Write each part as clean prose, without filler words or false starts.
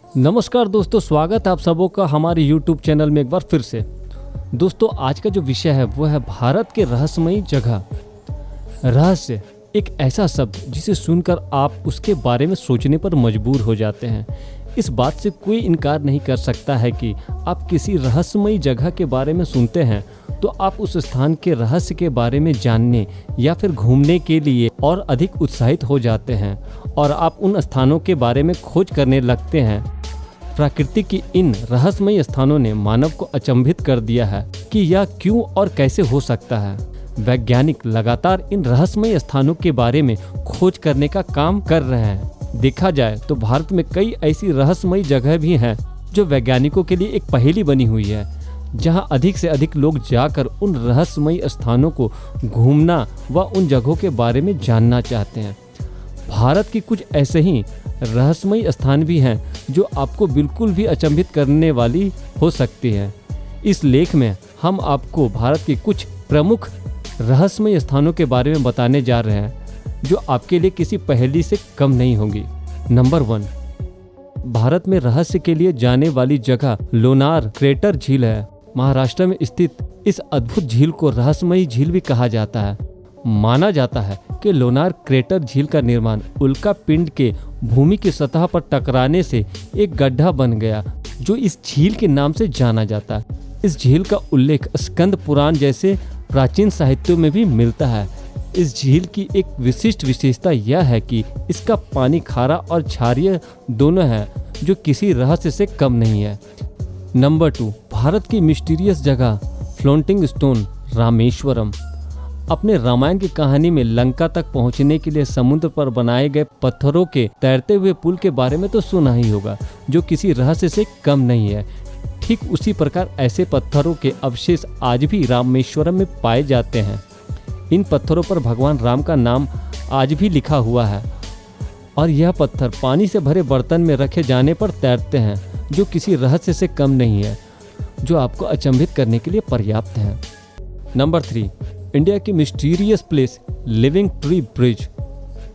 नमस्कार दोस्तों, स्वागत है आप सबों का हमारे YouTube चैनल में एक बार फिर से। दोस्तों, आज का जो विषय है वो है भारत के रहस्यमयी जगह। रहस्य एक ऐसा शब्द जिसे सुनकर आप उसके बारे में सोचने पर मजबूर हो जाते हैं। इस बात से कोई इनकार नहीं कर सकता है कि आप किसी रहस्यमयी जगह के बारे में सुनते हैं तो आप उस स्थान के रहस्य के बारे में जानने या फिर घूमने के लिए और अधिक उत्साहित हो जाते हैं और आप उन स्थानों के बारे में खोज करने लगते हैं। प्रकृति की इन रहस्यमयी स्थानों ने मानव को अचंभित कर दिया है कि यह क्यों और कैसे हो सकता है। वैज्ञानिक लगातार इन रहस्यमयी स्थानों के बारे में खोज करने का काम कर रहे हैं। देखा जाए तो भारत में कई ऐसी रहस्यमयी जगह भी हैं जो वैज्ञानिकों के लिए एक पहेली बनी हुई है, जहां अधिक से अधिक लोग जाकर उन रहस्यमयी स्थानों को घूमना व उन जगहों के बारे में जानना चाहते हैं। भारत की कुछ ऐसे ही रहस्यमयी स्थान भी हैं जो आपको बिल्कुल भी अचंभित करने वाली हो सकती है। इस लेख में हम आपको भारत के कुछ प्रमुख रहस्यमयी स्थानों के बारे में बताने जा रहे हैं जो आपके लिए किसी पहेली से कम नहीं होंगी। नंबर 1, भारत में रहस्य के लिए जाने वाली जगह लोनार क्रेटर झील है। महाराष्ट्र में स्थित इस अद्भुत झील को रहस्यमयी झील भी कहा जाता है। माना जाता है कि लोनार क्रेटर झील का निर्माण उल्का पिंड के भूमि की सतह पर टकराने से एक गड्ढा बन गया, जो इस झील के नाम से जाना जाता है। इस झील का उल्लेख स्कंद पुराण जैसे प्राचीन साहित्यों में भी मिलता है। इस झील की एक विशिष्ट विशेषता यह है कि इसका पानी खारा और क्षारीय दोनों है, जो किसी रहस्य से कम नहीं है। नंबर 2, भारत की मिस्टीरियस जगह फ्लोटिंग स्टोन रामेश्वरम। अपने रामायण की कहानी में लंका तक पहुंचने के लिए समुद्र पर बनाए गए पत्थरों के तैरते हुए पुल के बारे में तो सुना ही होगा, जो किसी रहस्य से कम नहीं है। ठीक उसी प्रकार ऐसे पत्थरों के अवशेष आज भी रामेश्वरम में पाए जाते हैं। इन पत्थरों पर भगवान राम का नाम आज भी लिखा हुआ है और यह पत्थर पानी से भरे बर्तन में रखे जाने पर तैरते हैं, जो किसी रहस्य से कम नहीं है, जो आपको अचंभित करने के लिए पर्याप्त है। नंबर 3, इंडिया की mysterious place living tree bridge.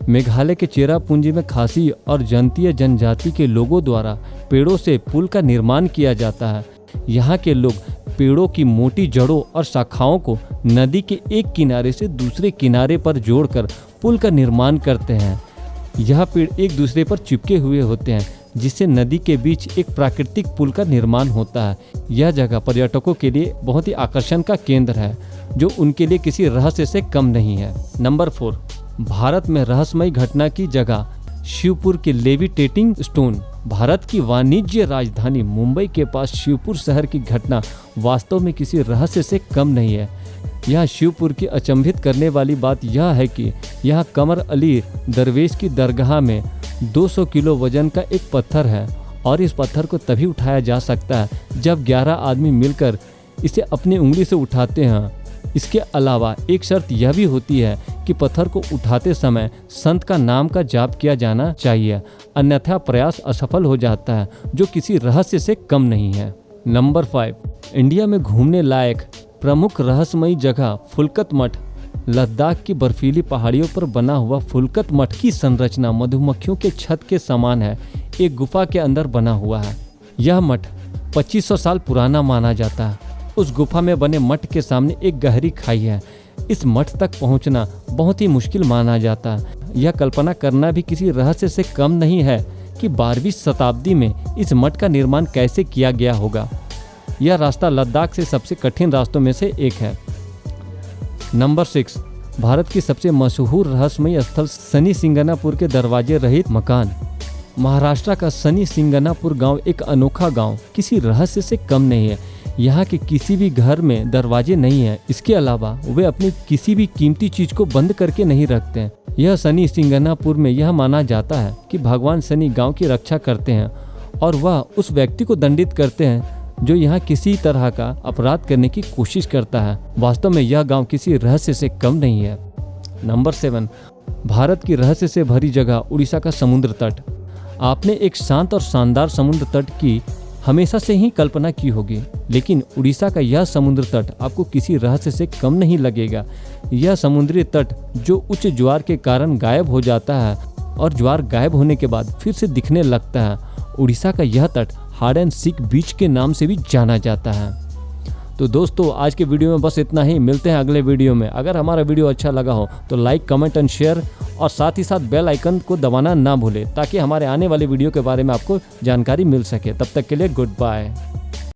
Meghalaya के चेरापूंजी में खासी और जनतीय जनजाति के लोगों द्वारा पेड़ों से पुल का निर्माण किया जाता है। यहाँ के लोग पेड़ों की मोटी जड़ों और शाखाओं को नदी के एक किनारे से दूसरे किनारे पर जोड़कर पुल का निर्माण करते हैं। यह पेड़ एक दूसरे पर चिपके हुए होते हैं, जिससे नदी के बीच एक प्राकृतिक पुल का निर्माण होता है। यह जगह पर्यटकों के लिए बहुत ही आकर्षण का केंद्र है, जो उनके लिए किसी रहस्य से कम नहीं है। नंबर 4, भारत में रहस्यमयी घटना की जगह शिवपुर के लेविटेटिंग स्टोन। भारत की वाणिज्य राजधानी मुंबई के पास शिवपुर शहर की घटना वास्तव में किसी रहस्य से कम नहीं है। यहाँ शिवपुर की अचंभित करने वाली बात यह है कि यहाँ कमर अली दरवेश की दरगाह में 200 किलो वजन का एक पत्थर है और इस पत्थर को तभी उठाया जा सकता है जब 11 आदमी मिलकर इसे अपनी उंगली से उठाते हैं। इसके अलावा एक शर्त यह भी होती है कि पत्थर को उठाते समय संत का नाम का जाप किया जाना चाहिए, अन्यथा प्रयास असफल हो जाता है, जो किसी रहस्य से कम नहीं है। नंबर 5, इंडिया में घूमने लायक प्रमुख रहस्यमयी जगह फुलकत मठ। लद्दाख की बर्फीली पहाड़ियों पर बना हुआ फुलकत मठ की संरचना मधुमक्खियों के छत के समान है, एक गुफा के अंदर बना हुआ है। यह मठ 2500 साल पुराना माना जाता है। उस गुफा में बने मठ के सामने एक गहरी खाई है। इस मठ तक पहुंचना बहुत ही मुश्किल माना जाता है। यह कल्पना करना भी किसी रहस्य से कम नहीं है कि 12वीं शताब्दी में इस मठ का निर्माण कैसे किया गया होगा। यह रास्ता लद्दाख से सबसे कठिन रास्तों में से एक है। नंबर 6, भारत की सबसे मशहूर रहस्यमयी स्थल शनि सिंगनापुर के दरवाजे रहित मकान। महाराष्ट्र का शनि सिंगनापुर गांव एक अनोखा गांव किसी रहस्य से कम नहीं है। यहाँ के किसी भी घर में दरवाजे नहीं है। इसके अलावा वे अपनी किसी भी कीमती चीज को बंद करके नहीं रखते हैं। यह शनि सिंगनापुर में यह माना जाता है कि भगवान शनि गांव की रक्षा करते हैं और वह उस व्यक्ति को दंडित करते हैं जो यहाँ किसी तरह का अपराध करने की कोशिश करता है। वास्तव में यह गांव किसी रहस्य से कम नहीं है। नंबर 7, भारत की रहस्य से भरी जगह उड़ीसा का समुद्र तट। आपने एक शांत और शानदार समुद्र तट की हमेशा से ही कल्पना की होगी, लेकिन उड़ीसा का यह समुद्र तट आपको किसी रहस्य से कम नहीं लगेगा। यह समुद्री तट जो उच्च ज्वार के कारण गायब हो जाता है और ज्वार गायब होने के बाद फिर से दिखने लगता है उड़ीसा का यह तट हाइड एंड सीक बीच के नाम से भी जाना जाता है। तो दोस्तों आज के वीडियो में बस इतना ही, मिलते हैं अगले वीडियो में। अगर हमारा वीडियो अच्छा लगा हो तो लाइक, कमेंट एंड शेयर और साथ ही साथ बेल आइकन को दबाना ना भूलें ताकि हमारे आने वाले वीडियो के बारे में आपको जानकारी मिल सके। तब तक के लिए गुड बाय।